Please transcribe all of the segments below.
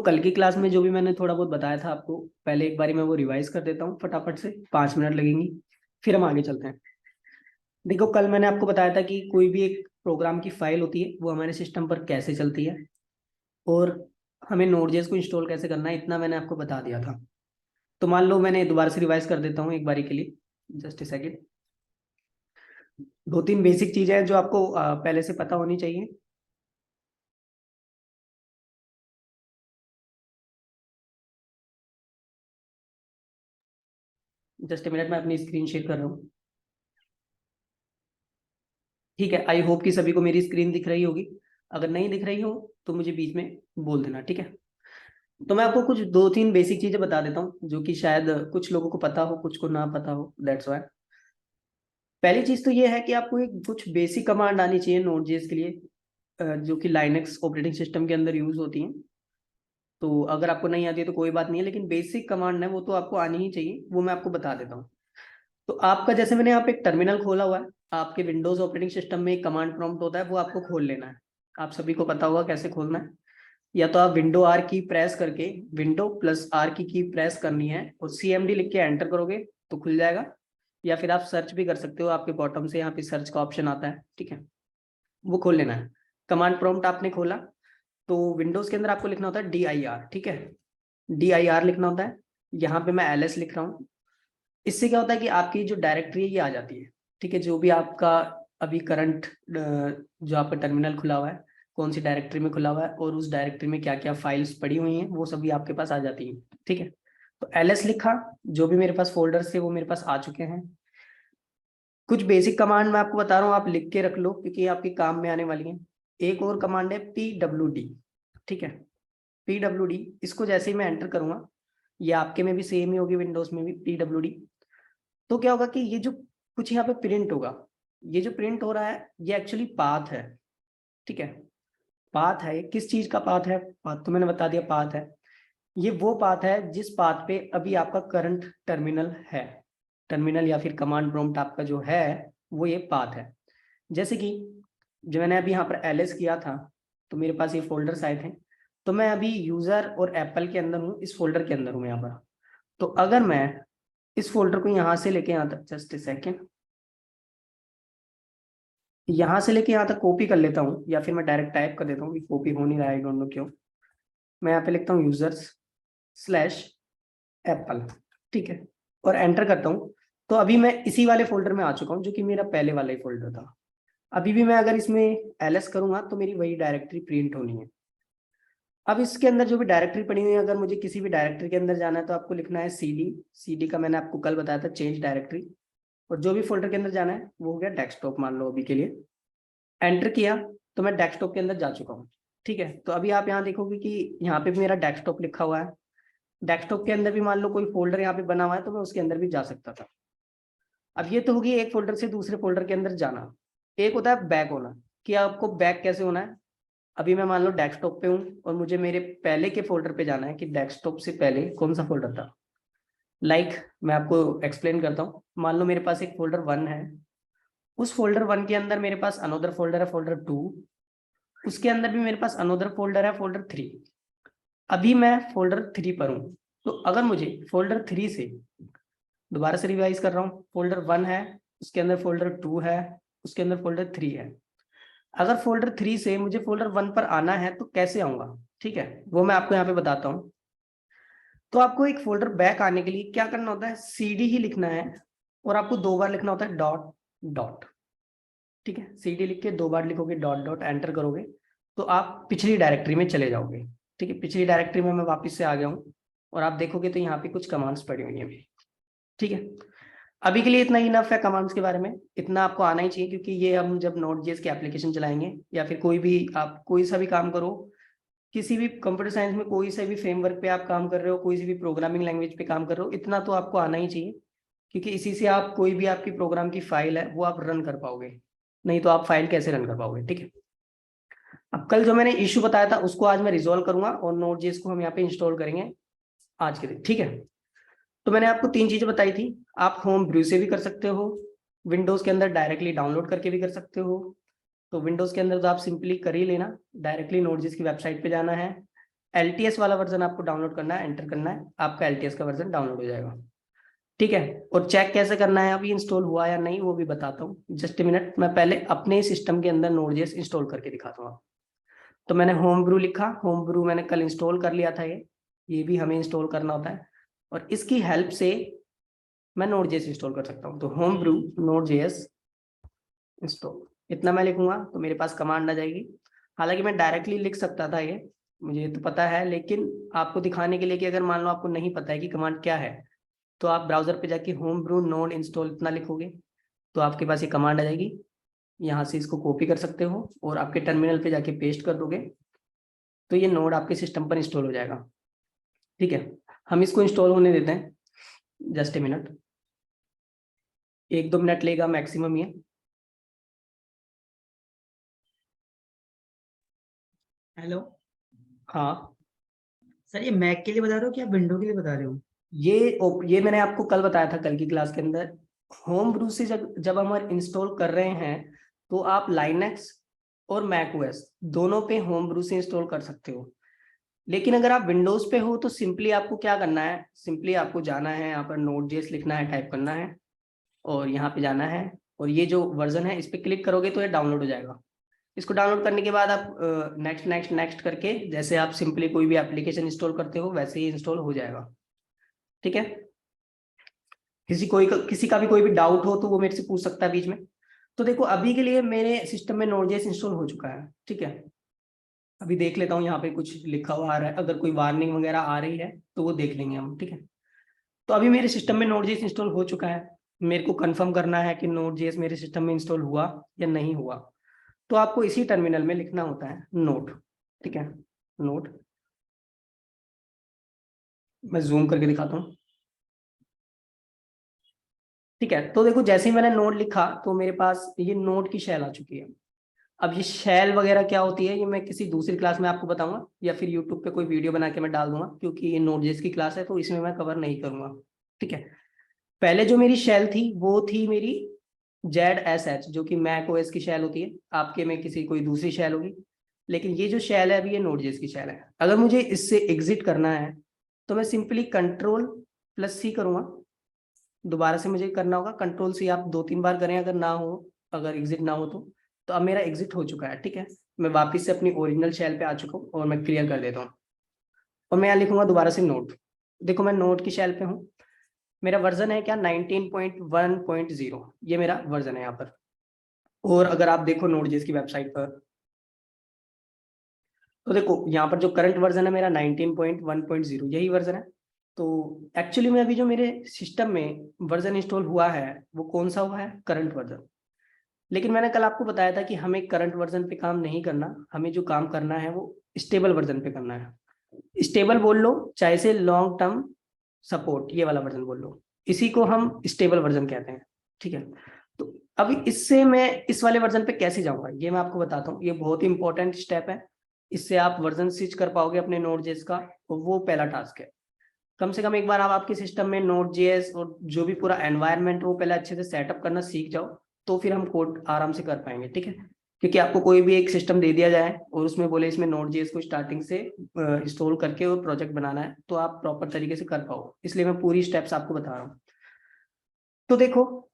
कल की क्लास में जो भी मैंने थोड़ा बहुत बताया था आपको, पहले एक बारी मैं वो रिवाइज कर देता हूँ फटाफट से, 5 मिनट लगेंगी, फिर हम आगे चलते हैं। देखो, कल मैंने आपको बताया था कि कोई भी एक प्रोग्राम की फाइल होती है वो हमारे सिस्टम पर कैसे चलती है, और हमें नोड.जेएस को इंस्टॉल कैसे करना है, इतना मैंने आपको बता दिया था। तो मान लो मैंने दोबारा से रिवाइज कर देता हूँ एक बारी के लिए, जस्ट ए सेकेंड। दो तीन बेसिक चीजें हैं जो आपको पहले से पता होनी चाहिए। जस्ट ए मिनट, मैं अपनी स्क्रीन शेयर कर रहा हूँ। ठीक है, आई होप कि सभी को मेरी स्क्रीन दिख रही होगी। अगर नहीं दिख रही हो तो मुझे बीच में बोल देना, ठीक है। तो मैं आपको कुछ दो तीन बेसिक चीजें बता देता हूँ जो कि शायद कुछ लोगों को पता हो, कुछ को ना पता हो, दैट्स वाई। पहली चीज तो ये है कि आपको एक कुछ बेसिक कमांड आनी चाहिए नोड.जेएस के लिए, जो कि लाइनक्स ऑपरेटिंग सिस्टम के अंदर यूज होती हैं। तो अगर आपको नहीं आती है तो कोई बात नहीं है, लेकिन बेसिक कमांड है वो तो आपको आनी ही चाहिए, वो मैं आपको बता देता हूँ। तो आपका, जैसे मैंने यहाँ पे एक टर्मिनल खोला हुआ है, आपके विंडोज ऑपरेटिंग सिस्टम में एक कमांड प्रॉम्प्ट होता है, वो आपको खोल लेना है। आप सभी को पता होगा कैसे खोलना है। या तो आप विंडो आर की प्रेस करके, विंडो प्लस आर की प्रेस करनी है और CMD लिख के एंटर करोगे तो खुल जाएगा। या फिर आप सर्च भी कर सकते हो, आपके बॉटम से यहाँ पे सर्च का ऑप्शन आता है, ठीक है, वो खोल लेना है। कमांड प्रॉम्प्ट आपने खोला तो विंडोज के अंदर आपको लिखना होता है DIR, ठीक है, DIR लिखना होता है। यहाँ पे मैं LS लिख रहा हूँ। इससे क्या होता है कि आपकी जो डायरेक्टरी है ये आ जाती है, ठीक है। जो भी आपका अभी करंट जो आपका टर्मिनल खुला हुआ है, कौन सी डायरेक्टरी में खुला हुआ है और उस डायरेक्टरी में क्या क्या फाइल्स पड़ी हुई हैं, वो सभी आपके पास आ जाती हैं, ठीक है। तो LS लिखा, जो भी मेरे पास फोल्डर्स थे वो मेरे पास आ चुके हैं। कुछ बेसिक कमांड मैं आपको बता रहा हूँ, आप लिख के रख लो क्योंकि ये आपके काम में आने वाली है। एक और कमांड है PWD, ठीक है। PWD, इसको जैसे ही मैं एंटर करूंगा, ये आपके में भी सेम ही होगी, विंडोज में भी PWD। तो क्या होगा कि ये जो कुछ यहाँ पे प्रिंट होगा, ये जो प्रिंट हो रहा है ये एक्चुअली पाथ है, ठीक है। पाथ है, किस चीज का पाथ है? पाथ तो मैंने बता दिया, पाथ है, ये वो पाथ है जिस पाथ पे अभी आपका करंट टर्मिनल है। टर्मिनल या फिर कमांड प्रॉम्प्ट आपका जो है वो ये पाथ है। जैसे कि जो मैंने अभी यहाँ पर LS किया था तो मेरे पास ये फोल्डर्स आए थे। तो मैं अभी यूजर और एप्पल के अंदर हूँ, इस फोल्डर के अंदर हूँ यहाँ पर। तो अगर मैं इस फोल्डर को यहाँ से लेके यहाँ तक, जस्ट ए सेकेंड, यहाँ से लेके यहाँ तक कॉपी कर लेता हूँ, या फिर मैं डायरेक्ट टाइप कर देता हूँ कि कॉपी हो नहीं रहा है, आई डोंट नो क्यों। मैं यहाँ पे लिखता हूँ यूजर्स स्लैश एप्पल, ठीक है, और एंटर करता हूँ। तो अभी मैं इसी वाले फोल्डर में आ चुका हूँ जो कि मेरा पहले वाला ही फोल्डर था। अभी भी मैं अगर इसमें LS करूंगा तो मेरी वही डायरेक्टरी प्रिंट होनी है। अब इसके अंदर जो भी डायरेक्टरी पड़ी हुई है, अगर मुझे किसी भी डायरेक्टरी के अंदर जाना है तो आपको लिखना है CD का मैंने आपको कल बताया था, चेंज डायरेक्टरी। और जो भी फोल्डर के अंदर जाना है वो हो गया डेस्कटॉप, मान लो अभी के लिए। एंटर किया तो मैं डेस्कटॉप के अंदर जा चुका हूँ, ठीक है। तो अभी आप यहाँ देखोगे कि यहाँ पे भी मेरा डेस्कटॉप लिखा हुआ है। डेस्कटॉप के अंदर भी मान लो कोई फोल्डर यहाँ पे बना हुआ है तो मैं उसके अंदर भी जा सकता था। अब ये तो होगी एक फोल्डर से दूसरे फोल्डर के अंदर जाना। एक होता है बैक होना, कि आपको बैक कैसे होना है। अभी मैं मान लो डेस्कटॉप पे हूँ और मुझे मेरे पहले के फोल्डर पे जाना है, कि डेस्कटॉप से पहले कौन सा फोल्डर था। मैं आपको एक्सप्लेन करता हूँ। मान लो मेरे पास एक फोल्डर 1 है, उस फोल्डर 1 के अंदर मेरे पास अनोदर फोल्डर है, फोल्डर 2। उसके अंदर भी मेरे पास अनोदर फोल्डर है, फोल्डर 3। अभी मैं फोल्डर 3 पर हूँ। तो अगर मुझे फोल्डर 3 से, दोबारा से रिवाइज कर रहा हूँ, फोल्डर 1 है, उसके अंदर फोल्डर 2 है, उसके अंदर फोल्डर 3 है। अगर फोल्डर 3 से मुझे फोल्डर 1 पर आना है तो कैसे आऊंगा, ठीक है, वो मैं आपको यहाँ पे बताता हूँ। तो आपको एक फोल्डर बैक आने के लिए क्या करना होता है, CD ही लिखना है, और आपको 2 बार लिखना होता है डॉट डॉट, ठीक है। CD लिख के 2 बार लिखोगे, डॉट डॉट एंटर करोगे तो आप पिछली डायरेक्टरी में चले जाओगे, ठीक है। पिछली डायरेक्टरी में मैं वापस से आ गया हूँ और आप देखोगे तो यहाँ पे कुछ कमांड्स पड़ी हुई हैं, ठीक है। अभी के लिए इतना ही इनफ है कमांड्स के बारे में, इतना आपको आना ही चाहिए, क्योंकि ये हम जब नोड.जेएस की एप्लीकेशन चलाएंगे या फिर कोई भी आप कोई सा भी काम करो, किसी भी कंप्यूटर साइंस में कोई सा भी फ्रेमवर्क पे आप काम कर रहे हो, कोई सी भी प्रोग्रामिंग लैंग्वेज पे काम कर रहे हो, इतना तो आपको आना ही चाहिए। क्योंकि इसी से आप कोई भी आपकी प्रोग्राम की फाइल है वो आप रन कर पाओगे, नहीं तो आप फाइल कैसे रन कर पाओगे, ठीक है। अब कल जो मैंने इशू बताया था उसको आज मैं रिजोल्व करूंगा और नोड.जेएस को हम यहाँ पे इंस्टॉल करेंगे आज के दिन, ठीक है। तो मैंने आपको 3 चीजें बताई थी। आप होम ब्रू से भी कर सकते हो, विंडोज के अंदर डायरेक्टली डाउनलोड करके भी कर सकते हो। तो विंडोज के अंदर तो आप सिंपली कर ही लेना, डायरेक्टली नोड.जेएस की वेबसाइट पे जाना है, LTS वाला वर्जन आपको डाउनलोड करना है, एंटर करना है, आपका LTS का वर्जन डाउनलोड हो जाएगा। ठीक है, और चेक कैसे करना है अभी इंस्टॉल हुआ या नहीं वो भी बताता हूँ। जस्ट ए मिनट, मैं पहले अपने सिस्टम के अंदर Node.js इंस्टॉल करके दिखाता हूँ। तो मैंने होम ब्रू लिखा, होम ब्रू मैंने कल इंस्टॉल कर लिया था, ये भी हमें इंस्टॉल करना होता है, और इसकी हेल्प से मैं Node.js इंस्टॉल कर सकता हूँ। तो होम ब्रू Node.js इंस्टॉल, इतना मैं लिखूंगा तो मेरे पास कमांड आ जाएगी। हालांकि मैं डायरेक्टली लिख सकता था, ये मुझे तो पता है, लेकिन आपको दिखाने के लिए कि अगर मान लो आपको नहीं पता है कि कमांड क्या है, तो आप ब्राउजर पे जाके होम ब्रू नोड इंस्टॉल इतना लिखोगे तो आपके पास ये कमांड आ जाएगी। यहाँ से इसको कॉपी कर सकते हो और आपके टर्मिनल पे जाके पेस्ट कर दोगे तो ये नोड आपके सिस्टम पर इंस्टॉल हो जाएगा। ठीक है, हम इसको इंस्टॉल होने देते हैं, जस्ट ए मिनट, 1-2 मिनट लेगा मैक्सिमम ये। हेलो हाँ, सर, ये मैक के लिए बता रहे हो कि आप विंडो के लिए बता रहे हो? ये मैंने आपको कल बताया था, कल की क्लास के अंदर। होम ब्रू से जब जब हम इंस्टॉल कर रहे हैं तो आप लाइनक्स और मैक ओएस दोनों पे होम ब्रू से इंस्टॉल कर सकते हो। लेकिन अगर आप विंडोज पे हो तो सिंपली आपको क्या करना है, सिंपली आपको जाना है, यहाँ पर Node.js लिखना है, टाइप करना है, और यहाँ पे जाना है, और ये जो वर्जन है इस पे क्लिक करोगे तो ये डाउनलोड हो जाएगा। इसको डाउनलोड करने के बाद आप नेक्स्ट नेक्स्ट नेक्स्ट करके, जैसे आप सिंपली कोई भी एप्लीकेशन इंस्टॉल करते हो वैसे ही इंस्टॉल हो जाएगा। ठीक है, किसी का भी कोई भी डाउट हो तो वो मेरे से पूछ सकता है बीच में। तो देखो अभी के लिए मेरे सिस्टम में Node.js इंस्टॉल हो चुका है। ठीक है, अभी देख लेता हूँ यहाँ पे कुछ लिखा हुआ आ रहा है, अगर कोई वार्निंग वगैरह आ रही है तो वो देख लेंगे हम। ठीक है, तो अभी मेरे सिस्टम में Node.js इंस्टॉल हो चुका है। मेरे को कंफर्म करना है कि Node.js मेरे सिस्टम में इंस्टॉल हुआ या नहीं हुआ। तो आपको इसी टर्मिनल में लिखना होता है नोट। ठीक है, नोट, मैं जूम करके दिखाता हूँ। ठीक है, तो देखो जैसे ही मैंने नोट लिखा तो मेरे पास ये नोट की शैल आ चुकी है। अब ये शैल वगैरह क्या होती है ये मैं किसी दूसरी क्लास में आपको बताऊंगा, या फिर यूट्यूब पे कोई वीडियो बना के मैं डाल दूंगा, क्योंकि ये Node.js की क्लास है तो इसमें मैं कवर नहीं करूंगा। ठीक है, पहले जो मेरी शैल थी वो थी मेरी ZSH, जो कि मैक ओएस की शैल होती है, आपके में किसी कोई दूसरी शैल होगी। लेकिन ये जो शैल है अभी ये Node.js की शैल है। अगर मुझे इससे एग्जिट करना है तो मैं सिंपली Ctrl+C करूंगा। दोबारा से मुझे करना होगा Ctrl+C, आप 2-3 बार करें अगर ना हो, अगर एग्जिट ना हो तो अब मेरा एग्जिट हो चुका है। ठीक है, मैं वापस से अपनी ओरिजिनल शेल पे आ चुका हूँ और मैं क्लियर कर देता हूँ, और मैं यहाँ लिखूंगा दोबारा से नोट। देखो मैं नोट की शेल पे हूँ, मेरा वर्जन है क्या 19.1.0, ये मेरा वर्जन है यहाँ पर। और अगर आप देखो Node.js की वेबसाइट पर तो देखो यहाँ पर जो करंट वर्जन है मेरा 19.1.0 यही वर्जन है। तो एक्चुअली में अभी जो मेरे सिस्टम में वर्जन इंस्टॉल हुआ है वो कौन सा हुआ है, करंट वर्जन। लेकिन मैंने कल आपको बताया था कि हमें करंट वर्जन पे काम नहीं करना, हमें जो काम करना है वो स्टेबल वर्जन पे करना है। स्टेबल बोल लो चाहे से लॉन्ग टर्म सपोर्ट, ये वाला वर्जन बोल लो, इसी को हम स्टेबल वर्जन कहते हैं। ठीक है, तो अभी इससे मैं इस वाले वर्जन पे कैसे जाऊंगा ये मैं आपको बताता हूँ, ये बहुत ही इंपॉर्टेंट स्टेप है। इससे आप वर्जन स्विच कर पाओगे अपने Node.js का, तो वो पहला टास्क है। कम से कम एक बार आप आपके सिस्टम में Node.js और जो भी पूरा एनवायरनमेंट वो पहले अच्छे से सेटअप करना सीख जाओ, तो फिर हम कोड आराम से कर पाएंगे। ठीक है, क्योंकि आपको कोई भी एक सिस्टम दे दिया जाए और उसमें बोले इसमें Node.js को स्टार्टिंग से इंस्टॉल करके वो प्रोजेक्ट बनाना है तो आप प्रॉपर तरीके से कर पाओ, इसलिए मैं पूरी स्टेप्स आपको बता रहा हूँ। तो देखो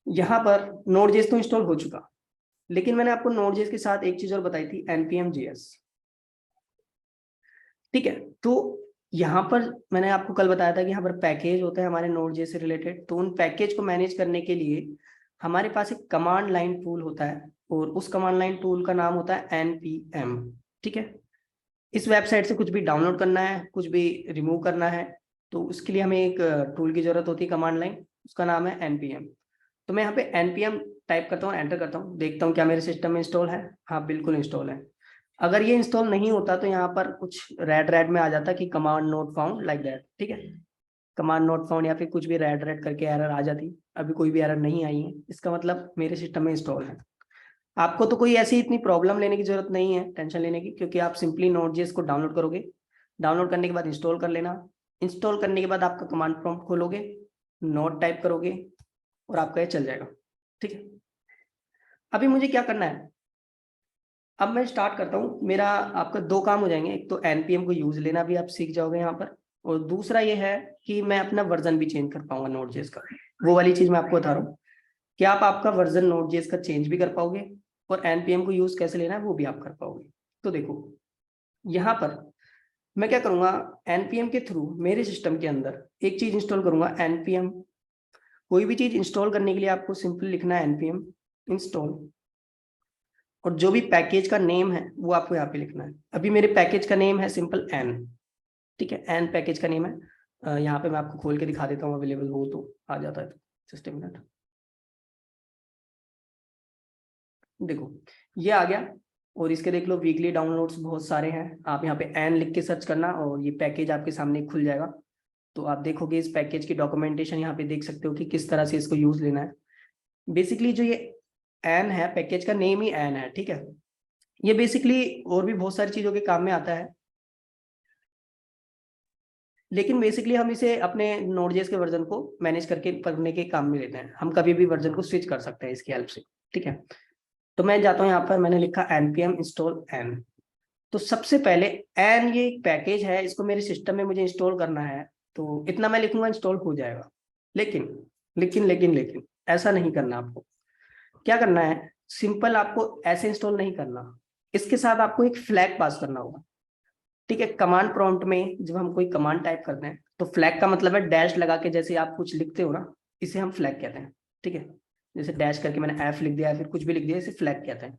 यहाँ पर Node.js तो इंस्टॉल हो चुका, लेकिन मैंने आपको Node.js के साथ एक चीज और बताई थी, npm.js। ठीक है, तो यहाँ पर मैंने आपको कल बताया था कि यहाँ पर पैकेज होते हैं हमारे Node.js से रिलेटेड, तो उन पैकेज को मैनेज करने के लिए हमारे पास एक कमांड लाइन टूल होता है, और उस कमांड लाइन टूल का नाम होता है npm। ठीक है, इस वेबसाइट से कुछ भी डाउनलोड करना है, कुछ भी रिमूव करना है, तो उसके लिए हमें एक टूल की जरूरत होती है, कमांड लाइन, उसका नाम है npm। तो मैं यहाँ पे npm टाइप करता हूँ, एंटर करता हूँ, देखता हूँ क्या मेरे सिस्टम में इंस्टॉल है। हाँ बिल्कुल इंस्टॉल है। अगर ये इंस्टॉल नहीं होता तो यहाँ पर कुछ रेड रेड में आ जाता कि command not found like that. ठीक है, कमांड नोट फाउंड या फिर कुछ भी रेड रेड करके एरर आ जाती। अभी कोई भी एरर नहीं आई है, इसका मतलब मेरे सिस्टम में इंस्टॉल है। आपको तो कोई ऐसी इतनी प्रॉब्लम लेने की जरूरत नहीं है, टेंशन लेने की, क्योंकि आप सिंपली Node.js को डाउनलोड करोगे, डाउनलोड करने के बाद इंस्टॉल कर लेना, इंस्टॉल करने के बाद आपका कमांड प्रॉम्प्ट खोलोगे, नोट टाइप करोगे और आपका ये चल जाएगा। ठीक है, अभी मुझे क्या करना है, अब मैं स्टार्ट करता हूँ। मेरा आपका दो काम हो जाएंगे, एक तो npm को यूज लेना भी आप सीख जाओगे यहाँ पर, और दूसरा ये है कि मैं अपना वर्जन भी चेंज कर पाऊंगा नोड.js का। वो वाली चीज मैं आपको बता रहा हूँ कि आप आपका वर्जन नोड.js का चेंज भी कर पाओगे, और npm को यूज कैसे लेना है वो भी आप कर पाओगे। तो देखो यहाँ पर मैं क्या करूंगा, npm के थ्रू मेरे सिस्टम के अंदर एक चीज इंस्टॉल करूंगा npm। कोई भी चीज इंस्टॉल करने के लिए आपको सिंपल लिखना है npm इंस्टॉल, और जो भी पैकेज का नेम है वो आपको यहाँ पे लिखना है। अभी मेरे पैकेज का नेम है सिंपल n, ठीक है, n पैकेज का नेम है। यहाँ पे मैं आपको खोल के दिखा देता हूँ, अवेलेबल हो तो आ जाता है। तो सिस्टम मिनट, देखो ये आ गया, और इसके देख लो वीकली डाउनलोड्स बहुत सारे हैं। आप यहाँ पे n लिख के सर्च करना और ये पैकेज आपके सामने खुल जाएगा। तो आप देखोगे इस पैकेज की डॉक्यूमेंटेशन यहाँ पे देख सकते हो कि किस तरह से इसको यूज लेना है। बेसिकली जो ये एन है, पैकेज का नेम ही एन है, ठीक है। ये बेसिकली और भी बहुत सारी चीजों के काम में आता है, लेकिन बेसिकली हम इसे अपने नोड.js के वर्जन को मैनेज करके पढ़ने के काम में लेते हैं। हम कभी भी वर्जन को स्विच कर सकते हैं इसकी हेल्प से, ठीक है। तो मैं जाता हूँ यहाँ पर, मैंने लिखा npm install n। तो सबसे पहले n ये एक पैकेज है, इसको मेरे सिस्टम में मुझे इंस्टॉल करना है, तो इतना मैं लिखूंगा इंस्टॉल हो जाएगा। लेकिन लेकिन लेकिन लेकिन ऐसा नहीं करना। आपको क्या करना है, सिंपल आपको ऐसे इंस्टॉल नहीं करना, इसके साथ आपको एक फ्लैग पास करना होगा, ठीक है। कमांड प्रॉम्प्ट में जब हम कोई कमांड टाइप करते हैं तो फ्लैग का मतलब है डैश लगा के, जैसे आप कुछ लिखते हो ना, इसे हम फ्लैग कहते हैं, ठीक है। जैसे डैश करके मैंने एफ लिख दिया या फिर कुछ भी लिख दिया, इसे फ्लैग कहते हैं।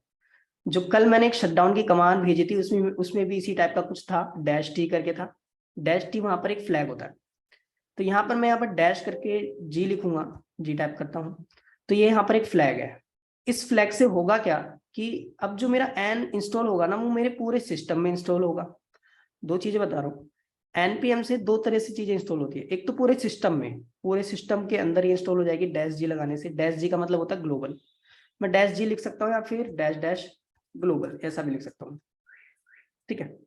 जो कल मैंने एक शटडाउन की कमांड भेजी थी उसमें उसमें भी इसी टाइप का कुछ था, डैश टी करके था। डैश टी वहां पर एक फ्लैग होता है। तो यहाँ पर मैं यहाँ पर डैश करके जी लिखूंगा, जी टाइप करता हूँ, तो ये यहाँ पर एक फ्लैग है। इस फ्लैग से होगा क्या कि अब जो मेरा एन इंस्टॉल होगा ना वो मेरे पूरे सिस्टम में इंस्टॉल होगा। दो चीजें बता रहा हूँ, npm से दो तरह से चीजें इंस्टॉल होती है। एक तो पूरे सिस्टम में, पूरे सिस्टम के अंदर ये इंस्टॉल हो जाएगी डैश जी लगाने से। डैश जी का मतलब होता है ग्लोबल। मैं डैश जी लिख सकता हूँ या फिर डैश डैश ग्लोबल ऐसा भी लिख सकता हूँ, ठीक है।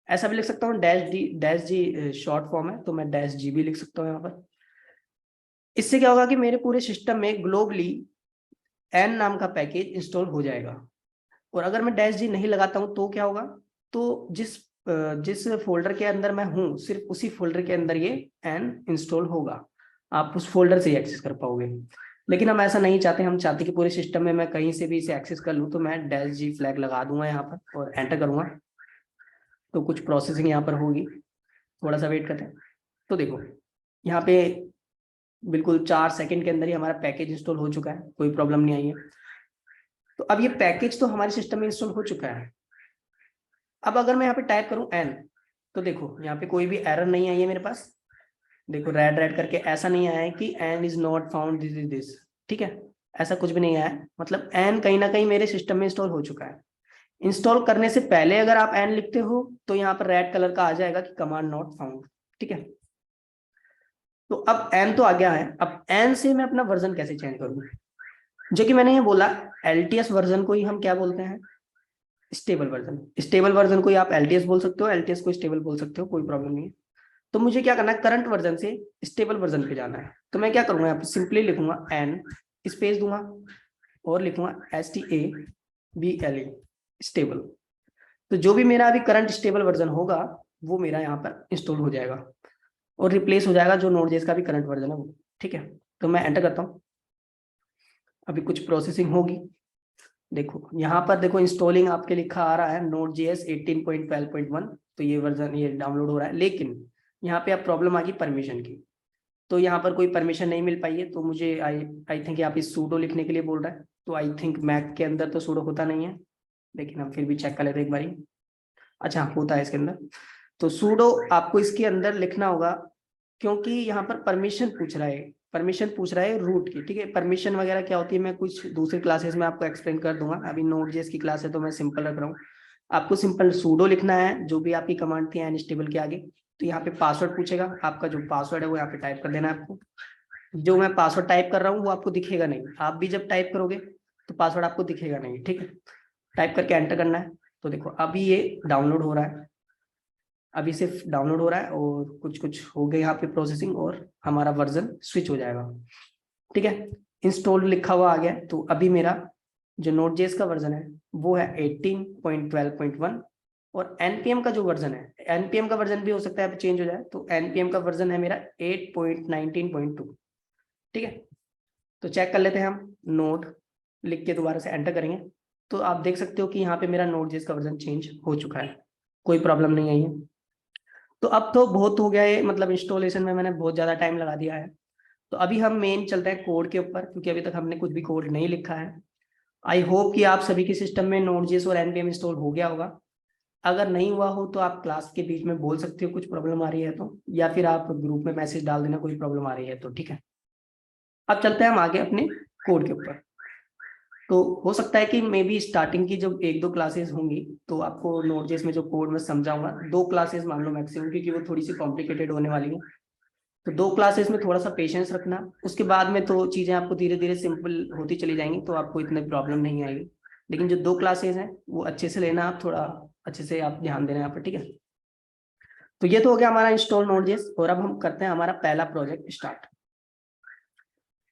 ऐसा भी लिख सकता हूँ, डैश जी शॉर्ट फॉर्म है तो मैं डैश जी भी लिख सकता हूँ यहाँ पर। इससे क्या होगा कि मेरे पूरे सिस्टम में ग्लोबली एन नाम का पैकेज इंस्टॉल हो जाएगा। और अगर मैं डैश जी नहीं लगाता हूँ तो क्या होगा, तो जिस फोल्डर के अंदर मैं हूँ सिर्फ उसी फोल्डर के अंदर ये एन इंस्टॉल होगा, आप उस फोल्डर से ही एक्सेस कर पाओगे। लेकिन हम ऐसा नहीं चाहते, हम चाहते कि पूरे सिस्टम में मैं कहीं से भी इसे एक्सेस कर लूँ। तो मैं डैश जी फ्लैग लगा दूंगा यहाँ पर और एंटर करूंगा, तो कुछ प्रोसेसिंग यहाँ पर होगी, थोड़ा सा वेट करते हैं। तो देखो यहाँ पे बिल्कुल 4 सेकंड के अंदर ही हमारा पैकेज इंस्टॉल हो चुका है, कोई प्रॉब्लम नहीं आई है। तो अब ये पैकेज तो हमारे सिस्टम में इंस्टॉल हो चुका है। अब अगर मैं यहाँ पे टाइप करूं एन, तो देखो यहाँ पे कोई भी एरर नहीं आई है मेरे पास। देखो रेड रेड करके ऐसा नहीं आया है कि N is not found this is this, ठीक है। ऐसा कुछ भी नहीं आया है, मतलब एन कहीं ना कहीं मेरे सिस्टम में इंस्टॉल हो चुका है। इंस्टॉल करने से पहले अगर आप एन लिखते हो तो यहाँ पर रेड कलर का आ जाएगा कि कमांड नॉट फाउंड, ठीक है। तो अब एन तो आ गया है, अब एन से मैं अपना वर्जन कैसे चेंज करूँ। जो कि मैंने ये बोला, एलटीएस वर्जन को ही हम क्या बोलते हैं, स्टेबल वर्जन। स्टेबल वर्जन को ही आप एलटीएस बोल सकते हो, एलटीएस को स्टेबल बोल सकते हो, कोई प्रॉब्लम नहीं है। तो मुझे क्या करना है, करंट वर्जन से स्टेबल वर्जन पे जाना है। तो मैं क्या करूंगा, यहाँ पे सिंपली लिखूंगा एन स्पेस दूंगा और लिखूंगा STABLE स्टेबल। तो जो भी मेरा अभी करंट स्टेबल वर्जन होगा वो मेरा यहाँ पर इंस्टॉल हो जाएगा और रिप्लेस हो जाएगा जो नोड.js का भी करंट वर्जन है वो, ठीक है। तो मैं एंटर करता हूँ, अभी कुछ प्रोसेसिंग होगी। देखो यहाँ पर देखो इंस्टॉलिंग आपके लिखा आ रहा है Node.js 18.12.1, तो ये वर्जन ये डाउनलोड हो रहा है। लेकिन यहाँ पे अब प्रॉब्लम आ गई परमिशन की, तो यहाँ पर कोई परमिशन नहीं मिल पाई है। तो मुझे आई थिंक यहाँ पे सूडो लिखने के लिए बोल रहा है। तो आई थिंक मैक के अंदर तो सूडो होता नहीं है, लेकिन हम फिर भी चेक कर लेते हैं एक बारी। अच्छा होता है इसके अंदर। तो सूडो आपको इसके अंदर लिखना होगा, क्योंकि यहाँ पर परमिशन पूछ रहा है, परमिशन पूछ रहा है रूट की, ठीक है। परमिशन वगैरह क्या होती है मैं कुछ दूसरी क्लासेस में आपको एक्सप्लेन कर दूंगा, अभी Node.js की क्लास है तो मैं सिंपल रख रहा हूँ। आपको सिंपल सूडो लिखना है जो भी आपकी कमांड थी एनस्टेबल के आगे। तो यहाँ पे पासवर्ड पूछेगा, आपका जो पासवर्ड है वो यहाँ पे टाइप कर देना है आपको। जो मैं पासवर्ड टाइप कर रहा हूँ वो आपको दिखेगा नहीं, आप भी जब टाइप करोगे तो पासवर्ड आपको दिखेगा नहीं, ठीक है। टाइप करके एंटर करना है। तो देखो अभी ये डाउनलोड हो रहा है, अभी सिर्फ डाउनलोड हो रहा है और कुछ कुछ हो गए यहाँ पे प्रोसेसिंग और हमारा वर्जन स्विच हो जाएगा, ठीक है। इंस्टॉल लिखा हुआ आ गया, तो अभी मेरा जो Node.js का वर्जन है वो है 18.12.1 और npm का जो वर्जन है, npm का वर्जन भी हो सकता है चेंज हो जाए, तो npm का वर्जन है मेरा 8.19.2। ठीक है, तो चेक कर लेते हैं हम, नोड लिख के दोबारा से एंटर करेंगे तो आप देख सकते हो कि यहाँ पे मेरा Node.js का वर्जन चेंज हो चुका है, कोई प्रॉब्लम नहीं आई है। तो अब तो बहुत हो गया है, मतलब इंस्टॉलेशन में मैंने बहुत ज़्यादा टाइम लगा दिया है। तो अभी हम मेन चलते हैं कोड के ऊपर, क्योंकि अभी तक हमने कुछ भी कोड नहीं लिखा है। आई होप कि आप सभी के सिस्टम में Node.js और npm इंस्टॉल हो गया होगा। अगर नहीं हुआ हो तो आप क्लास के बीच में बोल सकते हो कुछ प्रॉब्लम आ रही है तो, या फिर आप ग्रुप में मैसेज डाल देना कोई प्रॉब्लम आ रही है तो। ठीक है, अब चलते हैं हम आगे अपने कोड के ऊपर। तो हो सकता है कि मे बी स्टार्टिंग की जो 1-2 क्लासेस होंगी तो आपको Node.js में जो कोड मैं समझाऊंगा, 2 क्लासेस मान लो मैक्सिमम, क्योंकि वो थोड़ी सी कॉम्प्लिकेटेड होने वाली है। तो 2 क्लासेस में थोड़ा सा पेशेंस रखना, उसके बाद में तो चीज़ें आपको धीरे धीरे सिंपल होती चली जाएंगी, तो आपको इतनी प्रॉब्लम नहीं आएगी। लेकिन जो 2 क्लासेस हैं वो अच्छे से लेना, आप थोड़ा अच्छे से आप ध्यान देना यहाँ पर। ठीक है, तो ये तो हो गया हमारा इंस्टॉल Node.js, और अब हम करते हैं हमारा पहला प्रोजेक्ट स्टार्ट।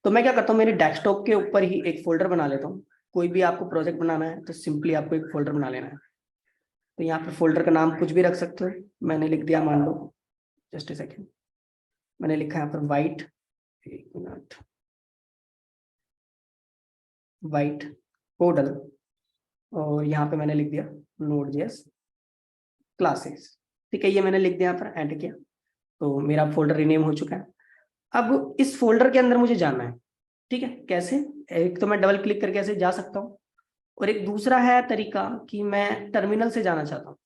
तो मैं क्या करता हूँ, मेरे डेस्कटॉप के ऊपर ही एक फोल्डर बना लेता हूँ। कोई भी आपको प्रोजेक्ट बनाना है तो सिंपली आपको एक फोल्डर बना लेना है। तो यहाँ पे फोल्डर का नाम कुछ भी रख सकते हो, मैंने लिख दिया, मान लो, जस्ट ए सेकेंड, मैंने लिखा है यहाँ पर वाइट, एक मिनट, वाइट कोडल, और यहाँ पे मैंने लिख दिया Node.js क्लासेस। ठीक है, ये मैंने लिख दिया, यहाँ पर एंटर किया, तो मेरा फोल्डर रीनेम हो चुका है। अब इस फोल्डर के अंदर मुझे जाना है। ठीक है, कैसे? एक तो मैं डबल क्लिक करके ऐसे जा सकता हूँ, और एक दूसरा है तरीका कि मैं टर्मिनल से जाना चाहता हूँ,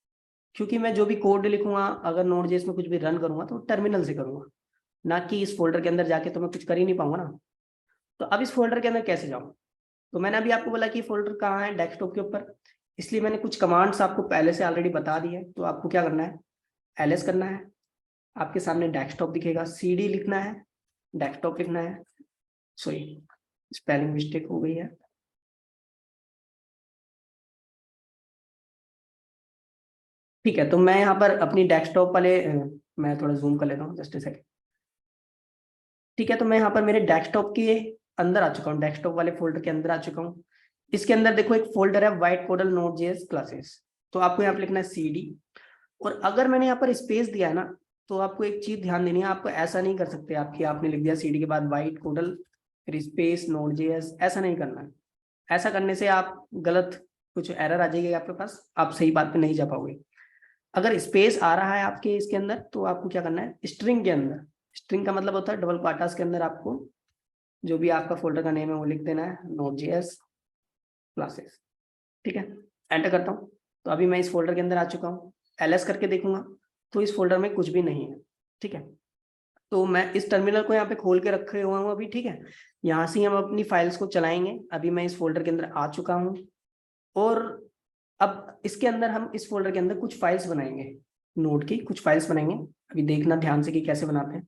क्योंकि मैं जो भी कोड लिखूंगा अगर Node.js में कुछ भी रन करूंगा तो टर्मिनल से करूंगा, ना कि इस फोल्डर के अंदर जाके तो मैं कुछ कर ही नहीं पाऊंगा ना। तो अब इस फोल्डर के अंदर कैसे जाऊं? तो मैंने अभी आपको बोला कि फोल्डर कहाँ है, डेस्कटॉप के ऊपर, इसलिए मैंने कुछ कमांड्स आपको पहले से ऑलरेडी बता दी है। तो आपको क्या करना है, ls करना है, आपके सामने डेस्कटॉप दिखेगा, cd लिखना है, डेस्कटॉप लिखना है, सॉरी स्पेलिंग मिस्टेक हो गई है, ठीक है। तो मैं यहाँ पर अपनी डेस्कटॉप वाले मैं थोड़ा जूम कर लेता हूँ, जस्ट ए सेकंड। ठीक है, तो मैं यहाँ पर मेरे डेस्कटॉप के अंदर आ चुका हूँ, डेस्कटॉप वाले फोल्डर के अंदर आ चुका हूँ। इसके अंदर देखो एक फोल्डर है वाइट कोडल Node.js क्लासेस, तो आपको यहाँ पे लिखना है cd। और अगर मैंने यहाँ पर स्पेस दिया है ना, तो आपको एक चीज ध्यान देनी है, आपको ऐसा नहीं कर सकते आपकी, आपने लिख दिया cd के बाद वाइट कोडल फिर स्पेस Node.js, ऐसा नहीं करना है। ऐसा करने से आप गलत, कुछ एरर आ जाएगी आपके पास, आप सही बात पे नहीं जा पाओगे। अगर स्पेस आ रहा है आपके इसके अंदर, तो आपको क्या करना है, स्ट्रिंग के अंदर, स्ट्रिंग का मतलब होता है डबल क्वार्टर्स के अंदर, आपको जो भी आपका फोल्डर का नेम है वो लिख देना है, Node.js क्लासेस। ठीक है, एंटर करता हूँ, तो अभी मैं इस फोल्डर के अंदर आ चुका हूँ। ls करके देखूंगा तो इस फोल्डर में कुछ भी नहीं है। ठीक है, तो मैं इस टर्मिनल को यहाँ पे खोल के रखे हुआ हूँ अभी। ठीक है, यहाँ से हम अपनी फाइल्स को चलाएंगे। अभी मैं इस फोल्डर के अंदर आ चुका हूँ, और अब इसके अंदर हम इस फोल्डर के अंदर कुछ फाइल्स बनाएंगे, नोड की कुछ फाइल्स बनाएंगे। अभी देखना ध्यान से कि कैसे बनाते हैं।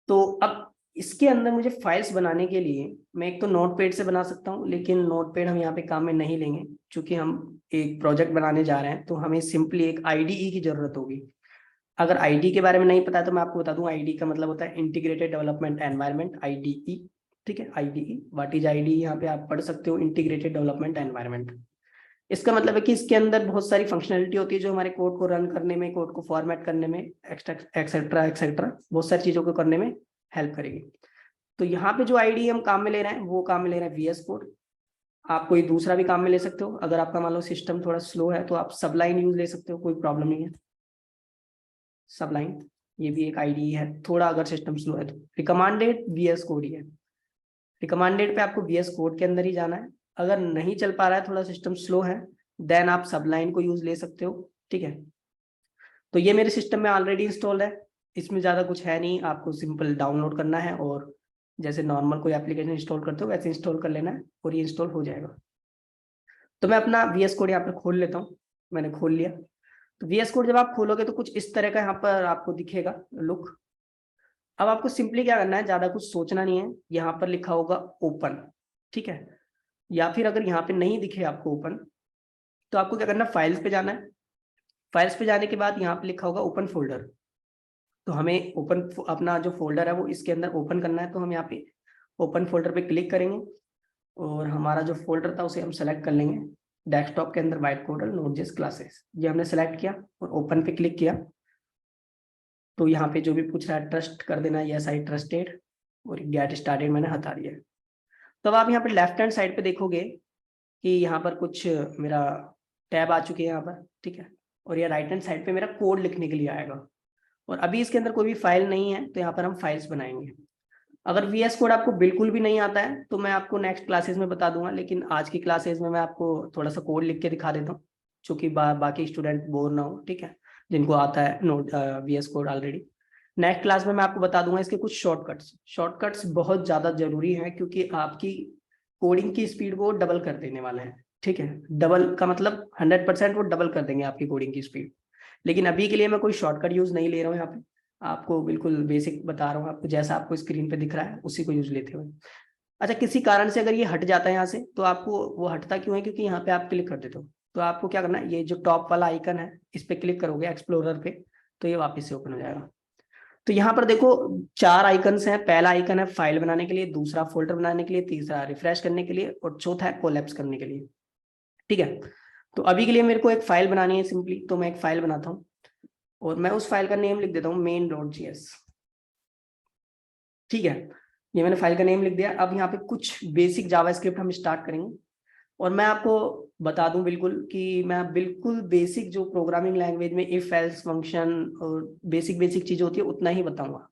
तो अब इसके अंदर मुझे फाइल्स बनाने के लिए मैं एक तो नोटपैड से बना सकता हूँ, लेकिन नोटपैड हम यहाँ पे काम में नहीं लेंगे, क्योंकि हम एक प्रोजेक्ट बनाने जा रहे हैं, तो हमें सिंपली एक IDE की जरूरत होगी। अगर IDE के बारे में नहीं पता है तो मैं आपको बता दूं, IDE का मतलब होता है इंटीग्रेटेड डेवलपमेंट एनवायरनमेंट, IDE। ठीक है, IDE, व्हाट इज IDE, यहाँ पे आप पढ़ सकते हो, इंटीग्रेटेड डेवलपमेंट एनवायरनमेंट। इसका मतलब है कि इसके अंदर बहुत सारी फंक्शनलिटी होती है जो हमारे कोड को रन करने में, कोड को फॉर्मेट करने में, एक्सेट्रा एक्सेट्रा, बहुत सारी चीजों को करने में हेल्प करेगी। तो यहाँ पे जो IDE हम काम में ले रहे हैं वो काम में ले रहे हैं VS कोड। आप कोई दूसरा भी काम में ले सकते हो, अगर आपका मान लो सिस्टम थोड़ा स्लो है तो आप सबलाइन यूज ले सकते हो, कोई प्रॉब्लम नहीं है। सबलाइन ये भी एक IDE है, थोड़ा अगर सिस्टम स्लो है तो। रिकमेंडेड VS कोड ही है, रिकमेंडेड पे आपको VS कोड के अंदर ही जाना है। अगर नहीं चल पा रहा है, थोड़ा सिस्टम स्लो है, देन आप सबलाइन को यूज ले सकते हो। ठीक है, तो ये मेरे सिस्टम में ऑलरेडी इंस्टॉल है, इसमें ज़्यादा कुछ है नहीं, आपको सिंपल डाउनलोड करना है और जैसे नॉर्मल कोई एप्लीकेशन इंस्टॉल करते हो वैसे इंस्टॉल कर लेना है और ये इंस्टॉल हो जाएगा। तो मैं अपना VS कोड यहाँ पर खोल लेता हूँ, मैंने खोल लिया। तो VS कोड जब आप खोलोगे तो कुछ इस तरह का यहाँ पर आपको दिखेगा लुक। अब आपको सिंपली क्या करना है, ज़्यादा कुछ सोचना नहीं है, यहाँ पर लिखा होगा ओपन। ठीक है, या फिर अगर यहाँ पे नहीं दिखे आपको ओपन, तो आपको क्या करना है, फाइल्स पे जाना है। फाइल्स पे जाने के बाद यहाँ पे लिखा होगा ओपन फोल्डर, तो हमें ओपन अपना जो फोल्डर है वो इसके अंदर ओपन करना है। तो हम यहाँ पे ओपन फोल्डर पे क्लिक करेंगे, और हमारा जो फोल्डर था उसे हम सेलेक्ट कर लेंगे डेस्कटॉप के अंदर वाइट कोडल नोड.जेएस क्लासेस, ये हमने सेलेक्ट किया और ओपन पे क्लिक किया। तो यहाँ पे जो भी पूछ रहा है ट्रस्ट कर देना, यस आई ट्रस्टेड, और गेट स्टार्टेड मैंने हटा दिया। तब आप यहाँ पे लेफ्ट हैंड साइड पे देखोगे कि यहाँ पर कुछ मेरा टैब आ चुके हैं यहाँ पर, ठीक है। और ये राइट हैंड साइड पे मेरा कोड लिखने के लिए आएगा, और अभी इसके अंदर कोई भी फाइल नहीं है तो यहाँ पर हम फाइल्स बनाएंगे। अगर VS कोड आपको बिल्कुल भी नहीं आता है तो मैं आपको नेक्स्ट क्लासेस में बता दूंगा, लेकिन आज की क्लासेस में मैं आपको थोड़ा सा कोड लिख के दिखा देता हूँ, चूंकि बाकी स्टूडेंट बोर ना हो, ठीक है, जिनको आता है note VS code already. Next class में मैं आपको बता दूंगा इसके कुछ शॉर्टकट्स बहुत ज्यादा जरूरी हैं, क्योंकि आपकी कोडिंग की स्पीड को डबल कर देने वाले हैं, ठीक है। डबल का मतलब 100% वो डबल कर देंगे आपकी कोडिंग की स्पीड। लेकिन अभी के लिए मैं कोई शॉर्टकट यूज नहीं ले रहा हूँ यहाँ पे, आपको बिल्कुल बेसिक बता रहा हूँ, आपको जैसा आपको स्क्रीन पे दिख रहा है उसी को यूज लेते हुए। अच्छा, किसी कारण से अगर ये हट जाता है यहाँ से, तो आपको वो हटता क्यों है, क्योंकि यहाँ पे आप क्लिक कर देते हो। तो आपको क्या करना है, ये जो टॉप वाला आइकन है इस पे क्लिक करोगे एक्सप्लोरर पे, तो ये वापस से ओपन हो जाएगा। तो यहाँ पर देखो 4 आइकन्स हैं। पहला आइकन है फाइल बनाने के लिए, दूसरा फोल्डर बनाने के लिए, तीसरा रिफ्रेश करने के लिए, और चौथा है कोलैप्स करने के लिए, ठीक है। तो अभी के लिए मेरे को एक फाइल बनानी है सिंपली, तो मैं एक फाइल बनाता हूँ और मैं उस फाइल का नेम लिख देता हूँ main.js, ठीक है। ये मैंने फाइल का नेम लिख दिया। अब यहाँ पे कुछ बेसिक जावास्क्रिप्ट हम स्टार्ट करेंगे, और मैं आपको बता दूं बिल्कुल कि मैं बिल्कुल बेसिक जो प्रोग्रामिंग लैंग्वेज में इफ एल्स फंक्शन और बेसिक चीज होती है उतना ही बताऊंगा।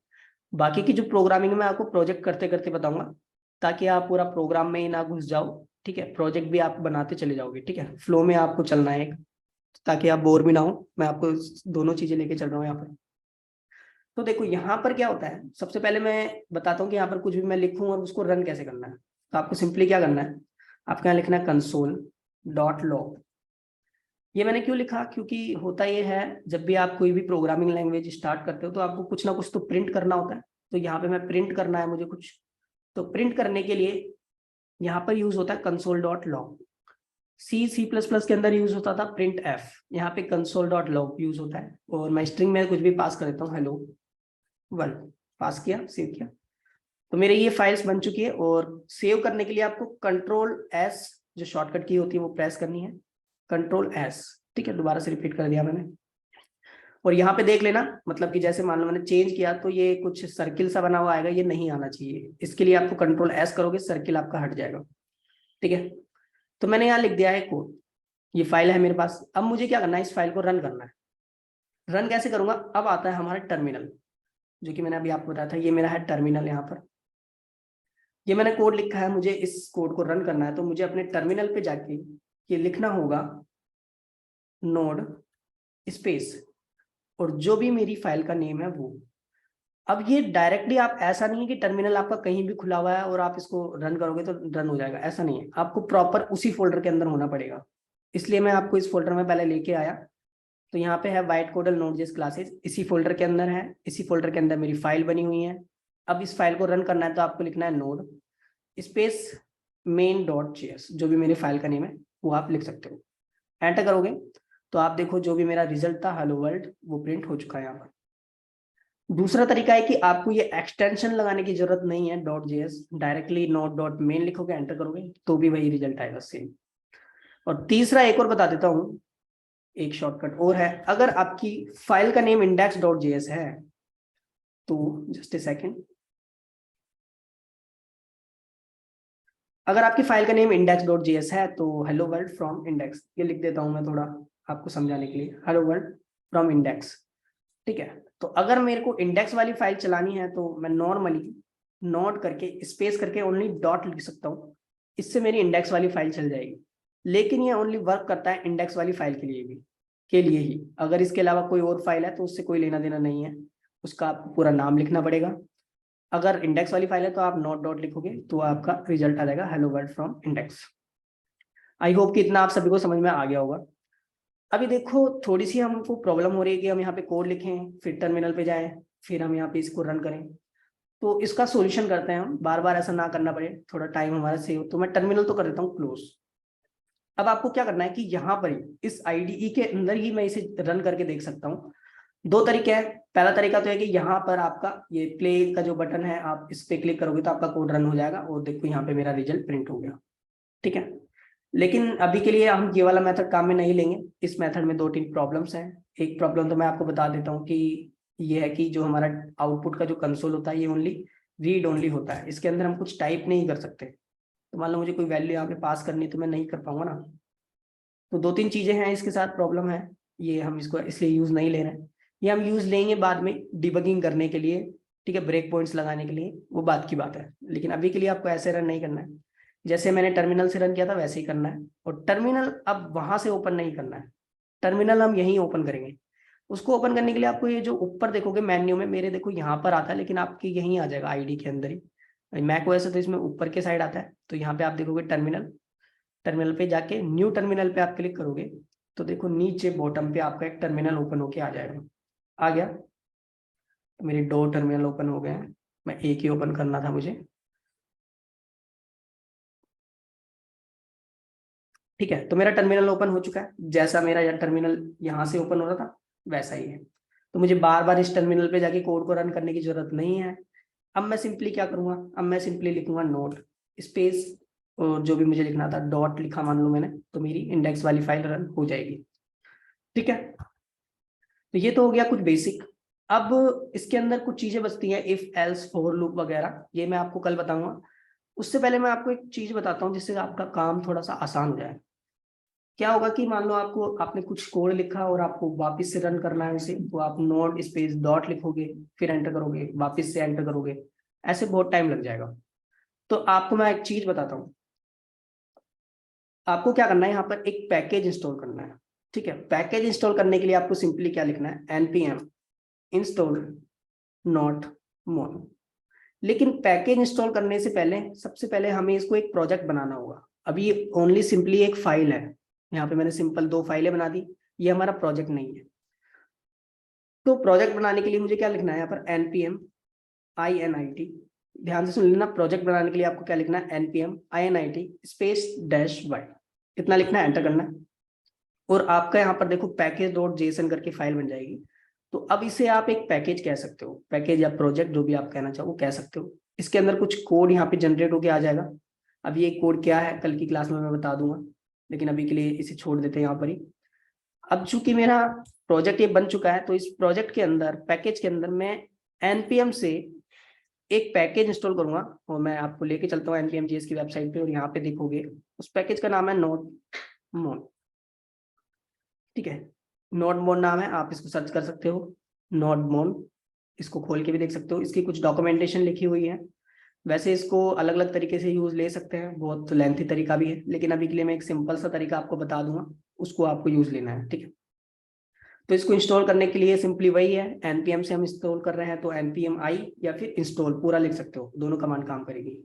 बाकी की जो प्रोग्रामिंग में आपको प्रोजेक्ट करते करते बताऊंगा, ताकि आप पूरा प्रोग्राम में ही ना घुस जाओ, ठीक है। प्रोजेक्ट भी आप बनाते चले जाओगे, ठीक है, फ्लो में आपको चलना है एक, ताकि आप बोर भी ना हो। मैं आपको दोनों चीजें लेके चल रहा हूँ यहाँ पर। तो देखो यहाँ पर क्या होता है, सबसे पहले मैं बताता हूँ कि यहाँ पर कुछ भी मैं लिखूँ और उसको रन कैसे करना है। तो आपको सिंपली क्या करना है, आपको यहाँ लिखना है console.log। ये मैंने क्यों लिखा, क्योंकि होता ये है जब भी आप कोई भी प्रोग्रामिंग लैंग्वेज स्टार्ट करते हो तो आपको कुछ ना कुछ तो प्रिंट करना होता है। तो यहाँ पे मैं प्रिंट करना है मुझे कुछ, तो प्रिंट करने के लिए यहाँ पर यूज होता है console.log। C++ के अंदर यूज होता था printf, यहाँ पे console.log यूज होता है। और मैं स्ट्रिंग में कुछ भी पास कर देता हूँ, हेलो वर्ल्ड, पास किया, सेव किया। तो मेरे ये फाइल्स बन चुकी है, और सेव करने के लिए आपको Ctrl+S जो शॉर्टकट की होती है वो प्रेस करनी है, Ctrl+S, ठीक है। दोबारा से रिपीट कर दिया मैंने। और यहाँ पे देख लेना, मतलब कि जैसे मान लो मैंने चेंज किया तो ये कुछ सर्किल सा बना हुआ आएगा, ये नहीं आना चाहिए। इसके लिए आपको Ctrl+S करोगे, सर्किल आपका हट जाएगा, ठीक है। तो मैंने यहाँ लिख दिया है कोड, ये फाइल है मेरे पास। अब मुझे क्या करना है, इस फाइल को रन करना है। रन कैसे करूंगा, अब आता है हमारा टर्मिनल, जो कि मैंने अभी आपको बताया था। ये मेरा है टर्मिनल, यहाँ पर ये मैंने कोड लिखा है। मुझे इस कोड को रन करना है, तो मुझे अपने टर्मिनल पे जाके ये लिखना होगा नोड स्पेस, और जो भी मेरी फाइल का नेम है वो। अब ये डायरेक्टली आप, ऐसा नहीं है कि टर्मिनल आपका कहीं भी खुला हुआ है और आप इसको रन करोगे तो रन हो जाएगा, ऐसा नहीं है। आपको प्रॉपर उसी फोल्डर के अंदर होना पड़ेगा, इसलिए मैं आपको इस फोल्डर में पहले लेके आया। तो यहाँ पे है वाइट कोडल नोड.जेएस क्लासेस, इसी फोल्डर के अंदर है, इसी फोल्डर के अंदर मेरी फाइल बनी हुई है। अब इस फाइल को रन करना है तो आपको लिखना है नोड स्पेस main.js, जो भी मेरी फाइल का नेम है वो आप लिख सकते हो। एंटर करोगे तो आप देखो जो भी मेरा रिजल्ट था हेलो वर्ल्ड वो प्रिंट हो चुका है यहाँ पर। दूसरा तरीका है कि आपको ये एक्सटेंशन लगाने की जरूरत नहीं है .js, डायरेक्टली node.main लिखोगे, एंटर करोगे तो भी वही रिजल्ट आएगा सेम। और तीसरा एक और बता देता हूँ, एक शॉर्टकट और है। अगर आपकी फाइल का नेम index.js है तो जस्ट ए सेकेंड, अगर आपकी फाइल का नेम index.js है तो हेलो वर्ल्ड फ्रॉम इंडेक्स, ये लिख देता हूं मैं थोड़ा आपको समझाने के लिए, हेलो वर्ल्ड फ्रॉम इंडेक्स, ठीक है। तो अगर मेरे को इंडेक्स वाली फाइल चलानी है तो मैं नॉर्मली नोट करके स्पेस करके ओनली डॉट लिख सकता हूँ, इससे मेरी इंडेक्स वाली फाइल चल जाएगी। लेकिन ये ओनली वर्क करता है इंडेक्स वाली फाइल के लिए ही। अगर इसके अलावा कोई और फाइल है तो उससे कोई लेना देना नहीं है, उसका आपको पूरा नाम लिखना पड़ेगा। अगर इंडेक्स वाली फाइल है तो आप नोट डॉट लिखोगे तो आपका रिजल्ट आ जाएगा hello world from index. I hope कि इतना आप सभी को समझ में आ गया होगा। अभी देखो थोड़ी सी हमको प्रॉब्लम हो रही है कि हम यहाँ पे कोड लिखें, फिर टर्मिनल पे जाएं, फिर हम यहाँ पे इसको रन करें। तो इसका सॉल्यूशन करते हैं हम, बार बार ऐसा ना करना पड़े, थोड़ा टाइम हमारा सेव। तो मैं टर्मिनल तो कर देता हूँ क्लोज। अब आपको क्या करना है कि यहाँ पर ही इस आईडीई के अंदर ही मैं इसे रन करके देख सकता हूँ। दो तरीके हैं। पहला तरीका तो है कि यहाँ पर आपका ये प्ले का जो बटन है आप इस पे क्लिक करोगे तो आपका कोड रन हो जाएगा, और देखो यहाँ पे मेरा रिजल्ट प्रिंट हो गया। ठीक है। लेकिन अभी के लिए हम ये वाला मेथड काम में नहीं लेंगे। इस मेथड में 2-3 प्रॉब्लम्स हैं। एक प्रॉब्लम तो मैं आपको बता देता हूँ कि ये है कि जो हमारा आउटपुट का जो कंसोल होता है ये ओनली रीड ओनली होता है, इसके अंदर हम कुछ टाइप नहीं कर सकते। तो मान लो मुझे कोई वैल्यू यहाँ पे पास करनी तो मैं नहीं कर पाऊंगा ना। तो 2-3 चीजें हैं इसके साथ प्रॉब्लम है, ये हम इसको इसलिए यूज नहीं ले रहे हैं। ये हम यूज लेंगे बाद में डिबगिंग करने के लिए, ठीक है, ब्रेक पॉइंट्स लगाने के लिए, वो बात की बात है। लेकिन अभी के लिए आपको ऐसे रन नहीं करना है, जैसे मैंने टर्मिनल से रन किया था वैसे ही करना है। और टर्मिनल अब वहां से ओपन नहीं करना है, टर्मिनल हम यहीं ओपन करेंगे। उसको ओपन करने के लिए आपको ये जो ऊपर देखोगे मेन्यू में, मेरे देखो यहाँ पर आता है, लेकिन आपके यहीं आ जाएगा आईडी के अंदर ही। मैक ओएस है तो इसमें ऊपर के साइड आता है, तो यहाँ पे आप देखोगे टर्मिनल। टर्मिनल पे जाके न्यू टर्मिनल पे आप क्लिक करोगे तो देखो नीचे बॉटम पे आपका एक टर्मिनल ओपन होके आ जाएगा। आ गया, तो मेरे 2 टर्मिनल ओपन हो गए हैं, मैं एक ही ओपन करना था मुझे। ठीक है, तो मेरा टर्मिनल ओपन हो चुका है, जैसा मेरा यह टर्मिनल यहाँ से ओपन हो रहा था वैसा ही है। तो मुझे बार बार इस टर्मिनल पे जाके कोड को रन करने की जरूरत नहीं है। अब मैं सिंपली क्या करूंगा, अब मैं सिंपली लिखूंगा नोट स्पेस, और जो भी मुझे लिखना था डॉट लिखा मान लो मैंने, तो मेरी इंडेक्स वाली फाइल रन हो जाएगी। ठीक है, तो ये तो हो गया कुछ बेसिक। अब इसके अंदर कुछ चीजें बचती हैं, इफ एल्स फॉर लूप वगैरह, ये मैं आपको कल बताऊंगा। उससे पहले मैं आपको एक चीज बताता हूँ जिससे आपका काम थोड़ा सा आसान हो जाए। क्या होगा कि मान लो आपको, आपने कुछ कोड लिखा और आपको वापस से रन करना है उसे, तो आप नोड स्पेस डॉट लिखोगे, फिर एंटर करोगे, वापस से एंटर करोगे, ऐसे बहुत टाइम लग जाएगा। तो आपको मैं एक चीज बताता हूँ, आपको क्या करना है, यहाँ पर एक पैकेज इंस्टॉल करना है। ठीक है, पैकेज इंस्टॉल करने के लिए आपको सिंपली क्या लिखना है, npm इंस्टॉल नॉट मोन। लेकिन पैकेज इंस्टॉल करने से पहले सबसे पहले हमें इसको एक प्रोजेक्ट बनाना होगा। अभी ये ओनली सिंपली एक फाइल है, यहाँ पे मैंने सिंपल 2 फाइलें बना दी, ये हमारा प्रोजेक्ट नहीं है। तो प्रोजेक्ट बनाने के लिए मुझे क्या लिखना है, यहाँ पर npm init, ध्यान से सुन लेना, प्रोजेक्ट बनाने के लिए आपको क्या लिखना है, npm init space dash Y, इतना लिखना है, एंटर करना है। और आपका यहाँ पर देखो पैकेज डॉट जेसन करके फाइल बन जाएगी। तो अब इसे आप एक पैकेज कह सकते हो, पैकेज या प्रोजेक्ट जो भी आप कहना चाहो वो कह सकते हो। इसके अंदर कुछ कोड यहाँ पे जनरेट होके आ जाएगा। अब ये कोड क्या है कल की क्लास में मैं बता दूंगा, लेकिन अभी के लिए इसे छोड़ देते हैं यहाँ पर ही। अब चूंकि मेरा प्रोजेक्ट ये बन चुका है, तो इस प्रोजेक्ट के अंदर, पैकेज के अंदर मैं npm से एक पैकेज इंस्टॉल करूंगा, और मैं आपको लेके चलता हूँ npm js की वेबसाइट पे, और यहाँ पे देखोगे उस पैकेज का नाम है नोड मोन। ठीक है, नोड मोन नाम है, आप इसको सर्च कर सकते हो, नोड मोन। इसको खोल के भी देख सकते हो, इसकी कुछ डॉक्यूमेंटेशन लिखी हुई है। वैसे इसको अलग अलग तरीके से यूज ले सकते हैं, बहुत लेंथी तरीका भी है, लेकिन अभी के लिए मैं एक सिंपल सा तरीका आपको बता दूंगा, उसको आपको यूज लेना है। ठीक है, तो इसको इंस्टॉल करने के लिए सिंपली वही है, npm से हम इंस्टॉल कर रहे हैं तो npm i या फिर इंस्टॉल पूरा लिख सकते हो, दोनों कमांड काम करेगी।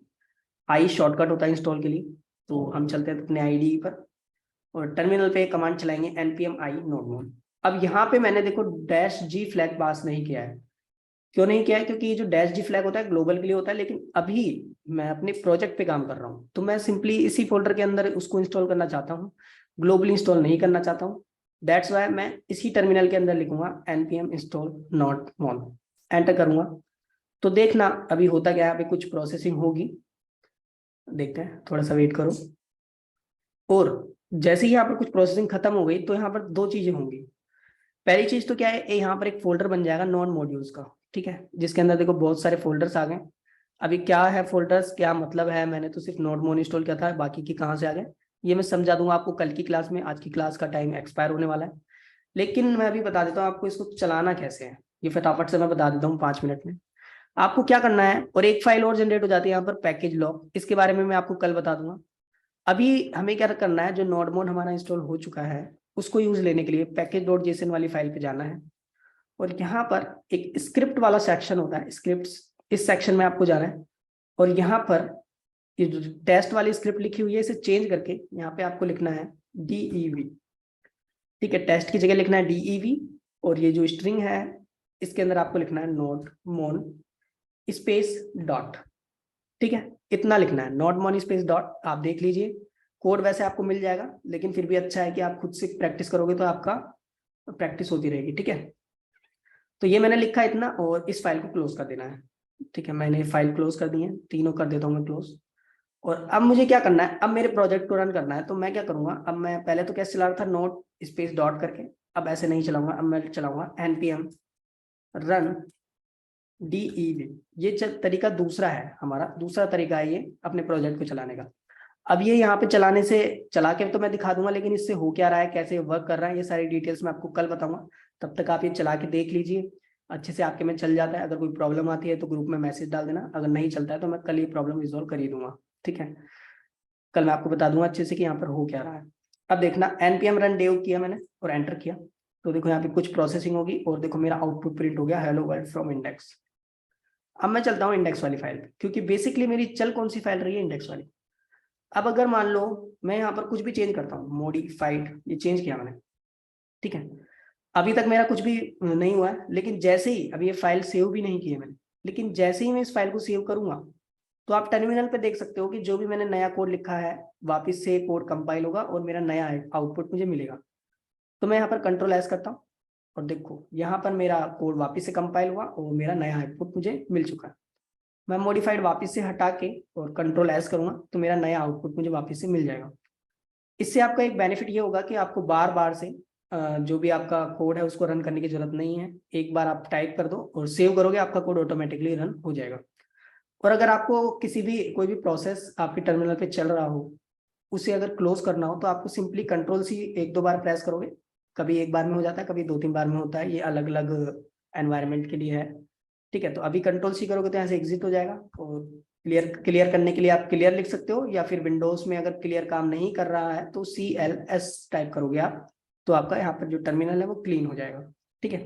आई शॉर्टकट होता है इंस्टॉल के लिए। तो हम चलते हैं अपने आईडी पर, और टर्मिनल पे कमांड चलाएंगे npm i nodemon। अब यहाँ पे मैंने देखो डैश जी फ्लैग पास नहीं किया है। क्यों नहीं किया है, क्योंकि ये जो डैश जी फ्लैग होता है ग्लोबल के लिए होता है, लेकिन अभी मैं अपने प्रोजेक्ट पे काम कर रहा हूँ, तो मैं सिंपली इसी फोल्डर के अंदर उसको इंस्टॉल करना चाहता हूँ, ग्लोबली इंस्टॉल नहीं करना चाहता हूँ। दैट्स वाई मैं इसी टर्मिनल के अंदर लिखूंगा npm install not mon, enter करूंगा। तो देखना अभी होता क्या है, अभी कुछ प्रोसेसिंग होगी, देखते हैं, थोड़ा सा वेट करो। और जैसे ही यहाँ पर कुछ प्रोसेसिंग खत्म हो गई, तो यहाँ पर 2 चीजें होंगी। पहली चीज तो क्या है, यहाँ पर एक फोल्डर बन जाएगा नॉन मॉड्यूल्स का, ठीक है, जिसके अंदर देखो बहुत सारे फोल्डर्स आ गए। अभी क्या है फोल्डर्स, क्या मतलब है, मैंने तो सिर्फ नोड मोन इंस्टॉल किया था, बाकी की कहाँ से आ गए ये मैं समझा दूंगा आपको कल की क्लास में, आज की क्लास का टाइम एक्सपायर होने वाला है। लेकिन मैं अभी बता देता हूँ आपको इसको चलाना कैसे है, ये फटाफट से मैं बता देता हूँ 5 मिनट में। आपको क्या करना है, और एक फाइल और जनरेट हो जाती है यहाँ पर पैकेज लॉग, इसके बारे में मैं आपको कल बता दूंगा। अभी हमें क्या करना है, जो नोडमोन हमारा इंस्टॉल हो चुका है उसको यूज लेने के लिए पैकेज डॉट जेसन वाली फाइल पे जाना है, और यहाँ पर एक स्क्रिप्ट वाला सेक्शन होता है, स्क्रिप्ट, इस सेक्शन में आपको जाना है। और यहाँ पर ये जो टेस्ट वाली स्क्रिप्ट लिखी हुई है इसे चेंज करके यहाँ पे आपको लिखना है DEV। ठीक है, टेस्ट की जगह लिखना है DEV, और ये जो स्ट्रिंग है इसके अंदर आपको लिखना है नोड मोन स्पेस डॉट। ठीक है, इतना लिखना है, नॉट मोन स्पेस डॉट। आप देख लीजिए कोड वैसे आपको मिल जाएगा, लेकिन फिर भी अच्छा है कि आप खुद से प्रैक्टिस करोगे तो आपका प्रैक्टिस होती रहेगी। ठीक है, तो ये मैंने लिखा इतना, और इस फाइल को क्लोज कर देना है। ठीक है, मैंने फाइल क्लोज कर दी है, तीनों कर देता हूँ मैं क्लोज। और अब मुझे क्या करना है, अब मेरे प्रोजेक्ट को रन करना है, तो मैं क्या करूंगा, अब मैं पहले तो कैसे चला रहा था, नोट स्पेस डॉट करके, अब ऐसे नहीं चलाऊंगा, अब मैं चलाऊंगा npm रन DEV। ये तरीका दूसरा है, हमारा दूसरा तरीका है ये अपने प्रोजेक्ट को चलाने का। अब ये यहाँ पे चलाने से, चला के तो मैं दिखा दूंगा, लेकिन इससे हो क्या रहा है, कैसे वर्क कर रहा है, ये सारी डिटेल्स मैं आपको कल बताऊंगा। तब तक आप ये चला के देख लीजिए, अच्छे से आपके में चल जाता है। अगर कोई प्रॉब्लम आती है तो ग्रुप में मैसेज डाल देना, अगर नहीं चलता है तो मैं कल ये प्रॉब्लम रिजोल्व कर ही दूंगा, ठीक है। कल मैं आपको बता दूंगा अच्छे से कि यहाँ पर हो क्या रहा है। अब देखना, npm रन dev किया मैंने और एंटर किया, तो देखो यहाँ पे कुछ प्रोसेसिंग होगी, और देखो मेरा आउटपुट प्रिंट हो गया, हेलो वर्ल्ड फ्रॉम इंडेक्स। अब मैं चलता हूँ इंडेक्स वाली फाइल पे, क्योंकि बेसिकली मेरी चल कौन सी फाइल रही है, इंडेक्स वाली। अब अगर मान लो मैं यहाँ पर कुछ भी चेंज करता हूँ, मॉडिफाइड, ये चेंज किया मैंने, ठीक है, अभी तक मेरा कुछ भी नहीं हुआ है, लेकिन जैसे ही, अभी ये फाइल सेव भी नहीं की है मैंने, लेकिन जैसे ही मैं इस फाइल को सेव करूंगा, तो आप टर्मिनल पे देख सकते हो कि जो भी मैंने नया कोड लिखा है, वापस से कोड कंपाइल होगा और मेरा नया आउटपुट मुझे मिलेगा। तो मैं यहाँ पर कंट्रोल एस करता हूँ, और देखो यहाँ पर मेरा कोड वापस से कंपाइल हुआ और मेरा नया आउटपुट मुझे मिल चुका है। मैं मॉडिफाइड वापस से हटा के और कंट्रोल एस करूंगा, तो मेरा नया आउटपुट मुझे वापस से मिल जाएगा। इससे आपका एक बेनिफिट ये होगा कि आपको बार बार से जो भी आपका कोड है उसको रन करने की जरूरत नहीं है। एक बार आप टाइप कर दो और सेव करोगे, आपका कोड ऑटोमेटिकली रन हो जाएगा। और अगर आपको किसी भी कोई भी प्रोसेस आपके टर्मिनल पे चल रहा हो, उसे अगर क्लोज करना हो, तो आपको सिंपली कंट्रोल सी एक दो बार प्रेस करोगे। कभी एक बार में हो जाता है, कभी दो तीन बार में होता है, ये अलग अलग एनवायरनमेंट के लिए है, ठीक है। तो अभी कंट्रोल सी करोगे तो यहाँ से एग्जिट हो जाएगा, और क्लियर क्लियर करने के लिए आप क्लियर लिख सकते हो, या फिर विंडोज में अगर क्लियर काम नहीं कर रहा है तो CLS टाइप करोगे आप, तो आपका यहाँ पर जो टर्मिनल है वो क्लीन हो जाएगा, ठीक है।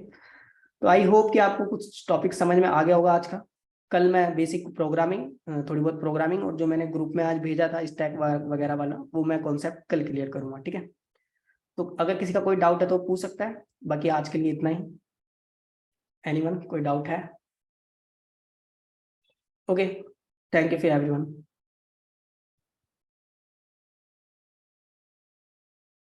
तो आई होप कि आपको कुछ टॉपिक समझ में आ गया होगा आज का। कल मैं बेसिक प्रोग्रामिंग, थोड़ी बहुत प्रोग्रामिंग, और जो मैंने ग्रुप में आज भेजा था स्टैक वगैरह वाला, वो मैं कॉन्सेप्ट कल क्लियर करूंगा, ठीक है। तो अगर किसी का कोई डाउट है तो पूछ सकता है, बाकी आज के लिए इतना ही। एनीवन, कोई डाउट है? Okay, thank you for everyone.